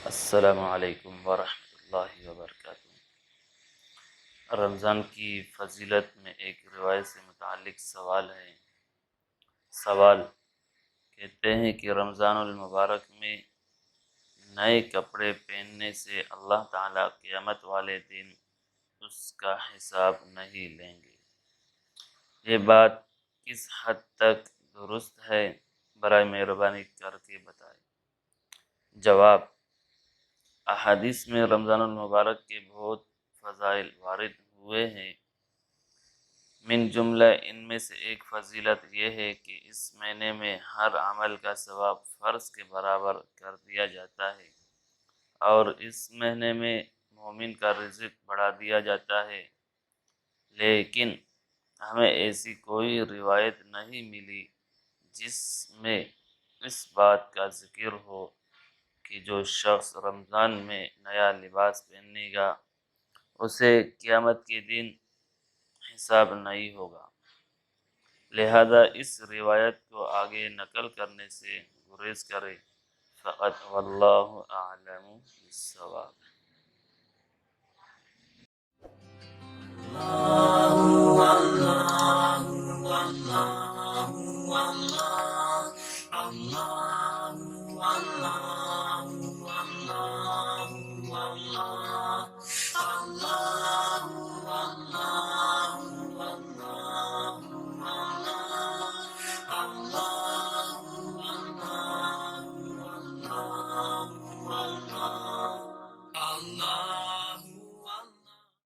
السلام علیکم ورحمۃ اللہ وبرکاتہ۔ رمضان کی فضیلت میں ایک روایت سے متعلق سوال ہے۔ سوال کہتے ہیں کہ رمضان المبارک میں نئے کپڑے پہننے سے اللہ تعالیٰ قیامت والے دن اس کا حساب نہیں لیں گے۔ یہ بات کس حد تک درست ہے؟ برائے مہربانی کر کے بتائیں۔ جواب: احادیث میں رمضان المبارک کے بہت فضائل وارد ہوئے ہیں۔ من جملہ ان میں سے ایک فضیلت یہ ہے کہ اس مہینے میں ہر عمل کا ثواب فرض کے برابر کر دیا جاتا ہے، اور اس مہینے میں مومن کا رزق بڑھا دیا جاتا ہے۔ لیکن ہمیں ایسی کوئی روایت نہیں ملی جس میں اس بات کا ذکر ہو کہ جو شخص رمضان میں نیا لباس پہنے گا اسے قیامت کے دن حساب نہیں ہوگا۔ لہذا اس روایت کو آگے نقل کرنے سے گریز کرے فقط۔ واللہ اعلم بالصواب۔ اللہ